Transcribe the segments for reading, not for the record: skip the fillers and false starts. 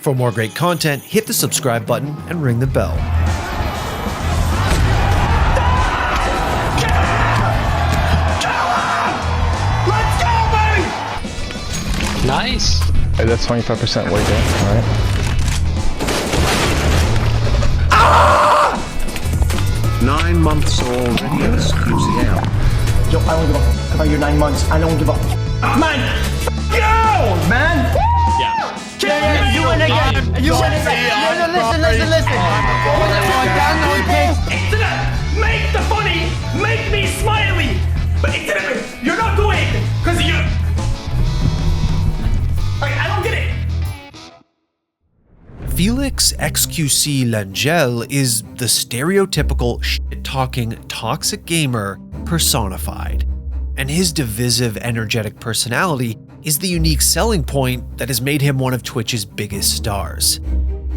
For more great content, hit the subscribe button and ring the bell. Let's go, baby! Nice. Hey, that's 25% weight there, alright? 9 months already, xQc. Yo, I don't give a fuck about your 9 months. I don't give a man. F you, man. Yeah. You win again. You win again. Listen. Make the funny, make me smiley. But you're not doing it because you. I don't get it. Félix xQc Lengyel is the stereotypical shit-talking toxic gamer personified, and his divisive, energetic personality is the unique selling point that has made him one of Twitch's biggest stars.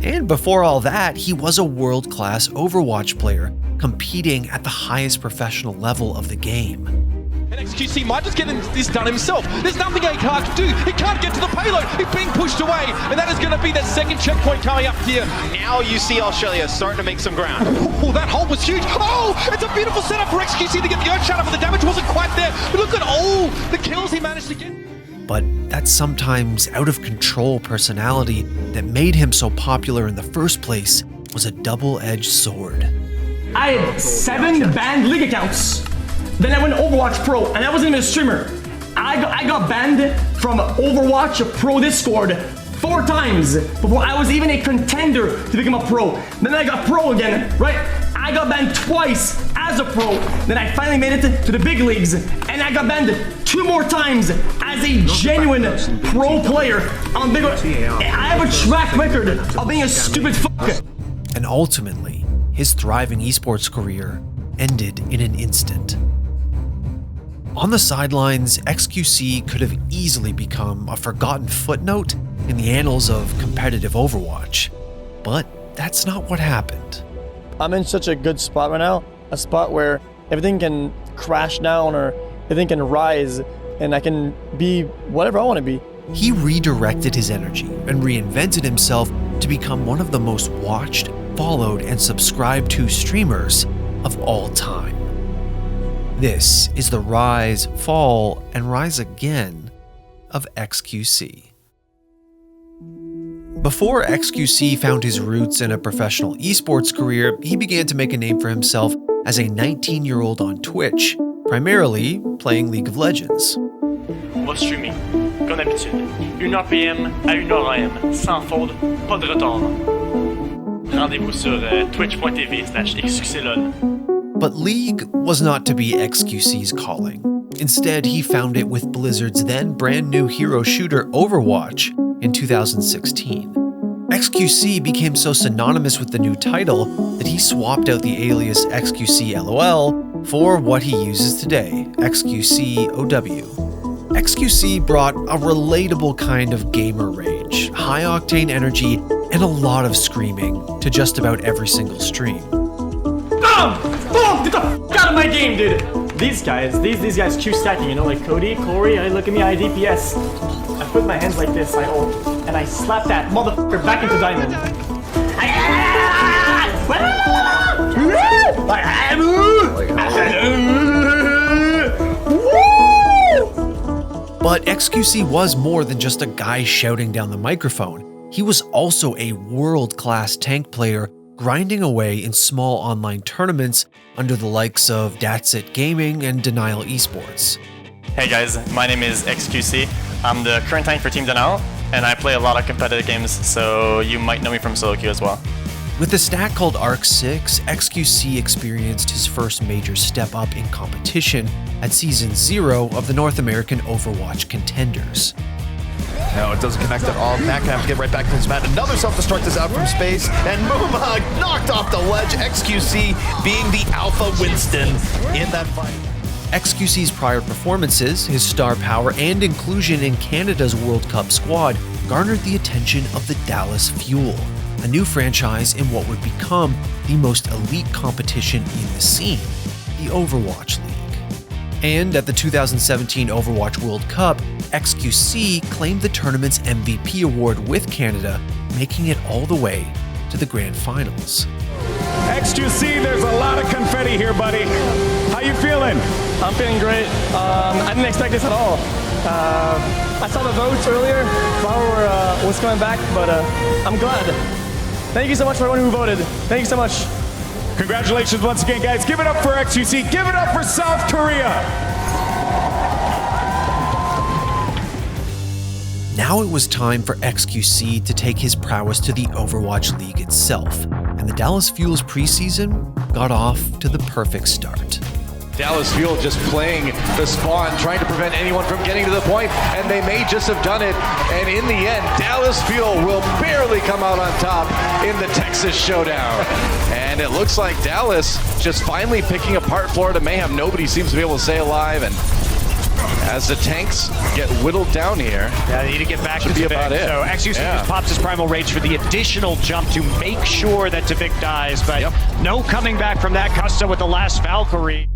And before all that, he was a world-class Overwatch player, competing at the highest professional level of the game. And xQc might just get this done himself. There's nothing he can't do. He can't get to the payload. He's being pushed away. And that is going to be that second checkpoint coming up here. Now you see Australia starting to make some ground. Oh, that hole was huge. Oh, it's a beautiful setup for xQc to get the Earthshatter, but the damage wasn't quite there. But look at all the kills he managed to get. But that sometimes out-of-control personality that made him so popular in the first place was a double-edged sword. I had 7 banned league accounts. Then I went Overwatch Pro, and I wasn't even a streamer. I got banned from Overwatch Pro Discord 4 times before I was even a contender to become a pro. Then I got pro again, right? I got banned twice as a pro. Then I finally made it to the big leagues, and I got banned 2 more times as a genuine pro player on big. I have a track record of being a stupid fuck. And ultimately, his thriving esports career ended in an instant. On the sidelines, xQc could have easily become a forgotten footnote in the annals of competitive Overwatch. But that's not what happened. I'm in such a good spot right now, a spot where everything can crash down or everything can rise, and I can be whatever I want to be. He redirected his energy and reinvented himself to become one of the most watched, followed, and subscribed to streamers of all time. This is the rise, fall, and rise again of xQc. Before xQc found his roots in a professional esports career, he began to make a name for himself as a 19-year-old on Twitch, primarily playing League of Legends. On va streamer, comme d'habitude, 1h PM à 1h AM, sans faute, pas de retard. Rendez-vous sur twitch.tv/xQclol. But League was not to be xQc's calling. Instead, he found it with Blizzard's then brand new hero shooter Overwatch in 2016. xQc became so synonymous with the new title that he swapped out the alias xQcLOL for what he uses today, xQcOW. xQc brought a relatable kind of gamer rage, high-octane energy, and a lot of screaming to just about every single stream. Boom! Get the f out of my game, dude! These guys Q stacking, you know, like Cody, Corey, look at me, I DPS. I put my hands like this, I ult, and I slap that motherfucker back into diamond. But xQc was more than just a guy shouting down the microphone. He was also a world-class tank player, grinding away in small online tournaments under the likes of Datsit Gaming and Denial Esports. Hey guys, my name is xQc. I'm the current tank for Team Denial, and I play a lot of competitive games, so you might know me from solo queue as well. With a stack called Arc 6, xQc experienced his first major step up in competition at Season 0 of the North American Overwatch Contenders. No, it doesn't connect at all. Matt can have to get right back to his mat. Another self-destruct is out from space, and Mooma knocked off the ledge. xQc being the alpha Winston in that fight. xQc's prior performances, his star power, and inclusion in Canada's World Cup squad garnered the attention of the Dallas Fuel, a new franchise in what would become the most elite competition in the scene, the Overwatch League. And at the 2017 Overwatch World Cup, xQc claimed the tournament's MVP award with Canada, making it all the way to the grand finals. xQc, there's a lot of confetti here, buddy. How you feeling? I'm feeling great. I didn't expect this at all. I saw the votes earlier. Power was coming back, but I'm glad. Thank you so much for everyone who voted. Thank you so much. Congratulations once again, guys. Give it up for xQc. Give it up for South Korea. Now it was time for xQc to take his prowess to the Overwatch League itself, and the Dallas Fuel's preseason got off to the perfect start. Dallas Fuel just playing the spawn, trying to prevent anyone from getting to the point, and they may just have done it. And in the end, Dallas Fuel will barely come out on top in the Texas Showdown. And it looks like Dallas just finally picking apart Florida Mayhem. Nobody seems to be able to stay alive, and as the tanks get whittled down here, yeah, they need to get back to be about it. So xQc just pops his primal rage for the additional jump to make sure that Tavik dies, but no coming back from that Custa with the last Valkyrie.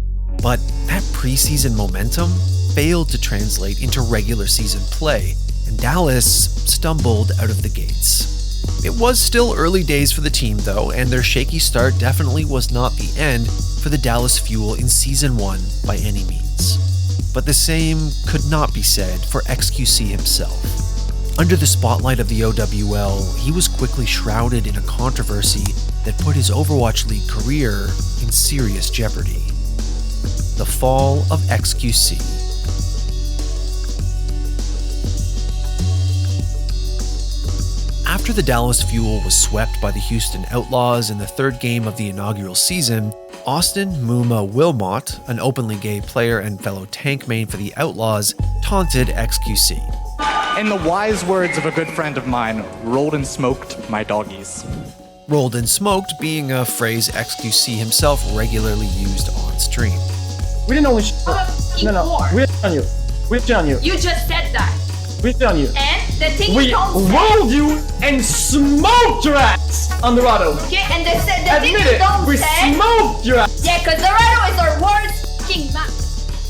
But that preseason momentum failed to translate into regular season play, and Dallas stumbled out of the gates. It was still early days for the team though, and their shaky start definitely was not the end for the Dallas Fuel in Season 1 by any means. But the same could not be said for xQc himself. Under the spotlight of the OWL, he was quickly shrouded in a controversy that put his Overwatch League career in serious jeopardy. The fall of xQc. After the Dallas Fuel was swept by the Houston Outlaws in the third game of the inaugural season, Austin Muma Wilmot, an openly gay player and fellow tank main for the Outlaws, taunted xQc. In the wise words of a good friend of mine, rolled and smoked my doggies. Rolled and smoked being a phrase xQc himself regularly used on stream. We didn't only No, we didn't on you. We didn't on you. You just said that. We didn't on you. And the thing we you don't say. rolled you and smoked your ass on the Rado. Okay, and the thing you don't we say. We smoked your ass. Yeah, because the Rado is our worst fucking map.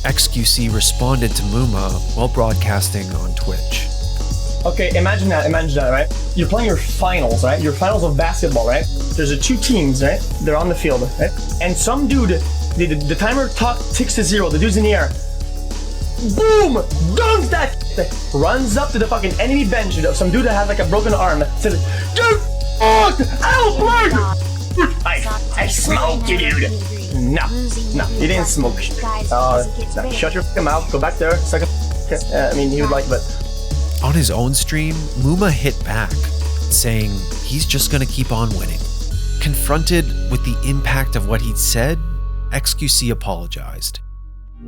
xQc responded to Muma while broadcasting on Twitch. Okay, imagine that, right? You're playing your finals, right? Your finals of basketball, right? There's two teams, right? They're on the field, right? And some dude, the timer ticks to 0, the dude's in the air. Boom! Dunks that shit. Runs up to the fucking enemy bench, some dude that has like a broken arm, says, "Dude, I'll play you! I smoked you, dude!" No, he didn't smoke shit. No, shut your fucking mouth, go back there, suck a I mean, he would like, but... On his own stream, Muma hit back, saying he's just gonna keep on winning. Confronted with the impact of what he'd said, xQc apologized.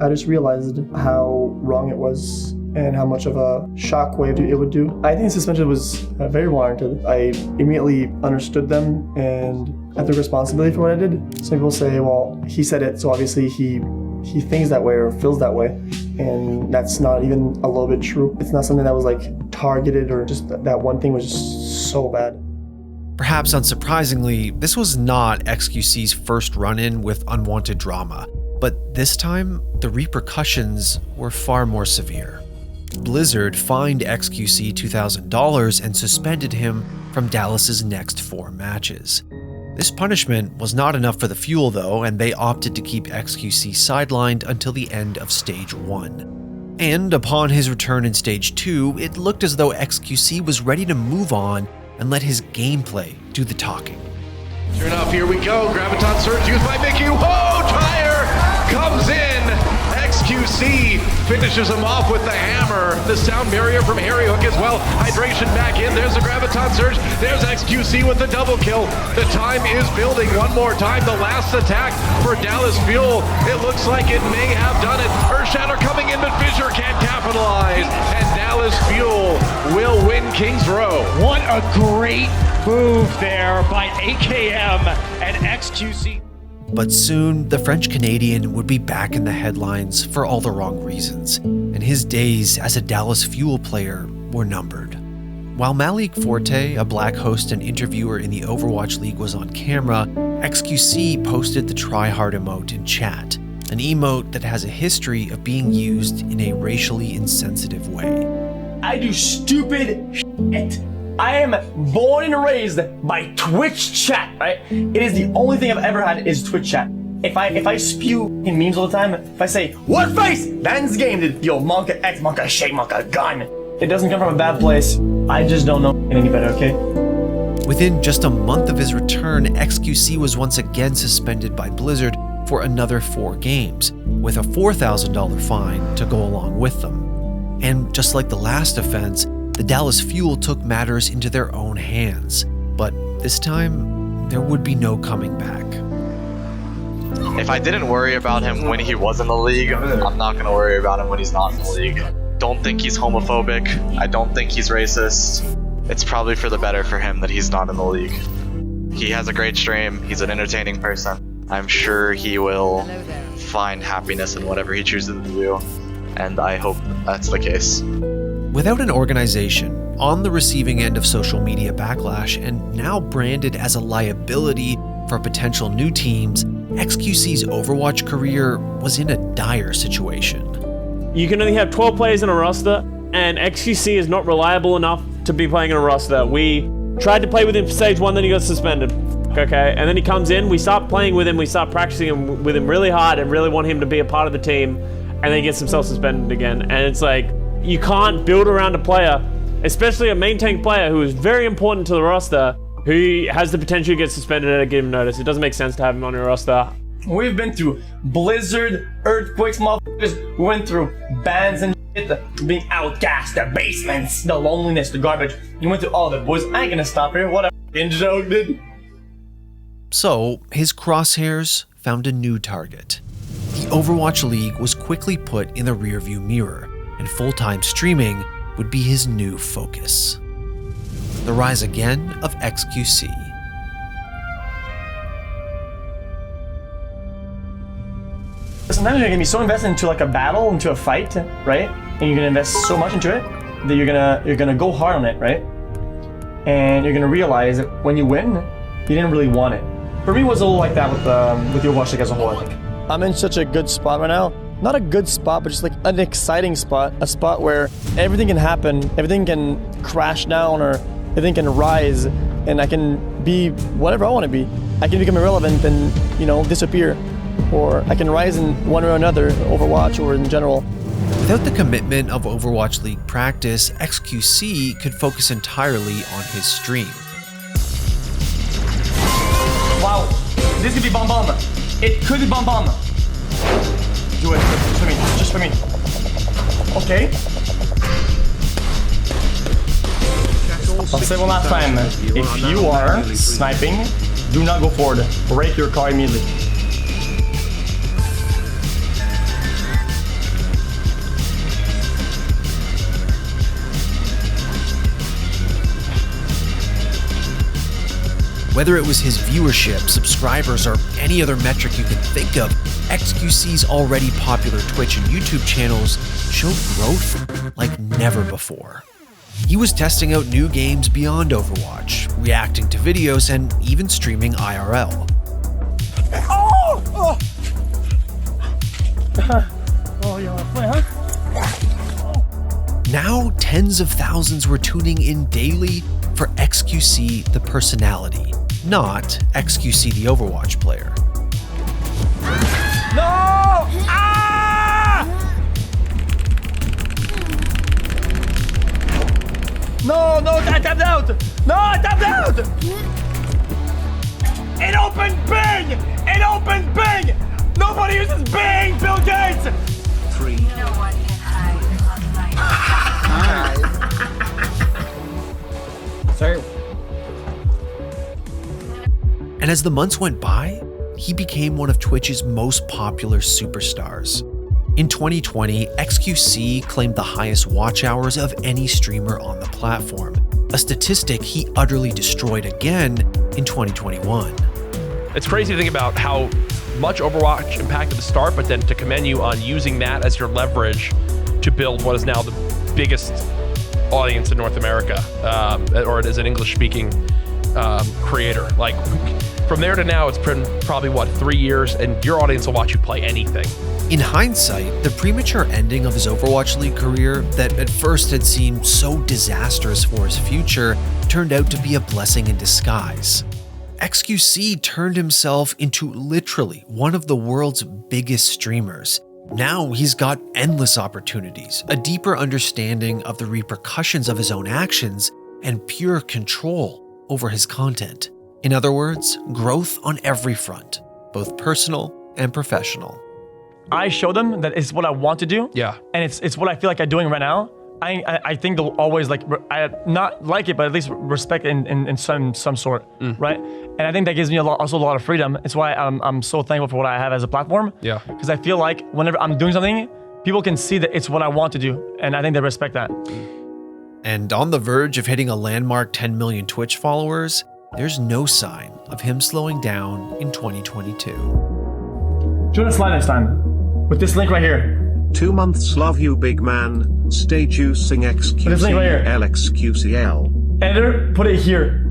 I just realized how wrong it was and how much of a shockwave it would do. I think suspension was very warranted. I immediately understood them and I took responsibility for what I did. Some people say, well, he said it, so obviously he thinks that way or feels that way. And that's not even a little bit true. It's not something that was like targeted or just that one thing was just so bad. Perhaps unsurprisingly, this was not xQc's first run-in with unwanted drama, but this time, the repercussions were far more severe. Blizzard fined xQc $2,000 and suspended him from Dallas's next 4 matches. This punishment was not enough for the Fuel though, and they opted to keep xQc sidelined until the end of Stage 1. And upon his return in Stage 2, it looked as though xQc was ready to move on and let his gameplay do the talking. Sure enough, here we go. Graviton Surge used by Mickey. Whoa, Tire comes in. xQc finishes him off with the hammer. The sound barrier from Harry Hook as well. Hydration back in. There's the Graviton Surge. There's xQc with the double kill. The time is building one more time. The last attack for Dallas Fuel. It looks like it may have done it. Earthshatter coming in, but Fissure can't capitalize. And Dallas Fuel will win King's Row. What a great move there by AKM and xQc. But soon, the French-Canadian would be back in the headlines for all the wrong reasons, and his days as a Dallas Fuel player were numbered. While Malik Forte, a black host and interviewer in the Overwatch League, was on camera, xQc posted the try hard emote in chat, an emote that has a history of being used in a racially insensitive way. I do stupid shit. I am born and raised by Twitch chat, right? It is the only thing I've ever had is Twitch chat. If I spew in memes all the time, if I say, what face? That's game, yo, Monka X, Monka Shake, Monka Gun. It doesn't come from a bad place. I just don't know any better, okay? Within just a month of his return, xQc was once again suspended by Blizzard for another 4 games, with a $4,000 fine to go along with them. And just like the last offense, the Dallas Fuel took matters into their own hands. But this time, there would be no coming back. If I didn't worry about him when he was in the league, I'm not going to worry about him when he's not in the league. Don't think he's homophobic. I don't think he's racist. It's probably for the better for him that he's not in the league. He has a great stream. He's an entertaining person. I'm sure he will find happiness in whatever he chooses to do, and I hope that's the case. Without an organization, on the receiving end of social media backlash, and now branded as a liability for potential new teams, xQc's Overwatch career was in a dire situation. You can only have 12 players in a roster, and xQc is not reliable enough to be playing in a roster. We tried to play with him for stage 1, then he got suspended. Okay, and then he comes in, we start playing with him, we start practicing with him really hard and really want him to be a part of the team, and then he gets himself suspended again. And it's like, you can't build around a player, especially a main tank player who is very important to the roster, who has the potential to get suspended at a given notice. It doesn't make sense to have him on your roster. We've been through Blizzard, earthquakes, motherfuckers. We went through bans and shit, being outcast, the basements, the loneliness, the garbage. You went through all that, boys. I ain't gonna stop here. What a f***ing joke, dude. So, his crosshairs found a new target. The Overwatch League was quickly put in the rearview mirror, and full-time streaming would be his new focus. The rise again of xQc. Sometimes you're gonna be so invested into like a battle, into a fight, right? And you're gonna invest so much into it that you're gonna go hard on it, right? And you're gonna realize that when you win, you didn't really want it. For me, it was a little like that with the Overwatch League as a whole, I think. I'm in such a good spot right now. Not a good spot, but just like an exciting spot. A spot where everything can happen, everything can crash down, or everything can rise, and I can be whatever I want to be. I can become irrelevant and, you know, disappear. Or I can rise in one or another, Overwatch or in general. Without the commitment of Overwatch League practice, xQc could focus entirely on his stream. Wow, this could be bomb bomb. It could be bomb bomb. Do it, just for me, Okay. I'll say one last time. If you are sniping, do not go forward. Break your car immediately. Whether it was his viewership, subscribers, or any other metric you can think of, xQc's already popular Twitch and YouTube channels showed growth like never before. He was testing out new games beyond Overwatch, reacting to videos, and even streaming IRL. Oh, you wanna play, huh? Now, tens of thousands were tuning in daily for xQc the personality, not xQc the Overwatch player. No! Ah! No, I tapped out! No, I tapped out! It opened Bing! It opened Bing! Nobody uses Bing, Bill Gates! 3. No one can hide. Sorry. And as the months went by, he became one of Twitch's most popular superstars. In 2020, xQc claimed the highest watch hours of any streamer on the platform, a statistic he utterly destroyed again in 2021. It's crazy to think about how much Overwatch impacted the start, but then to commend you on using that as your leverage to build what is now the biggest audience in North America, or as an English-speaking creator. Like, From there to now, it's been probably, what, 3 years, and your audience will watch you play anything. In hindsight, the premature ending of his Overwatch League career that at first had seemed so disastrous for his future turned out to be a blessing in disguise. xQc turned himself into literally one of the world's biggest streamers. Now he's got endless opportunities, a deeper understanding of the repercussions of his own actions, and pure control over his content. In other words, growth on every front, both personal and professional. I show them that it's what I want to do. Yeah. And it's what I feel like I'm doing right now. I think they'll always not like it, but at least respect in some sort, right? And I think that gives me also a lot of freedom. It's why I'm so thankful for what I have as a platform. Yeah. Because I feel like whenever I'm doing something, people can see that it's what I want to do, and I think they respect that. And on the verge of hitting a landmark 10 million Twitch followers, there's no sign of him slowing down in 2022. Join us live next time with this link right here. 2 months, love you, big man. Stay juicing This link right here. XQC LXQCL. Editor, put it here.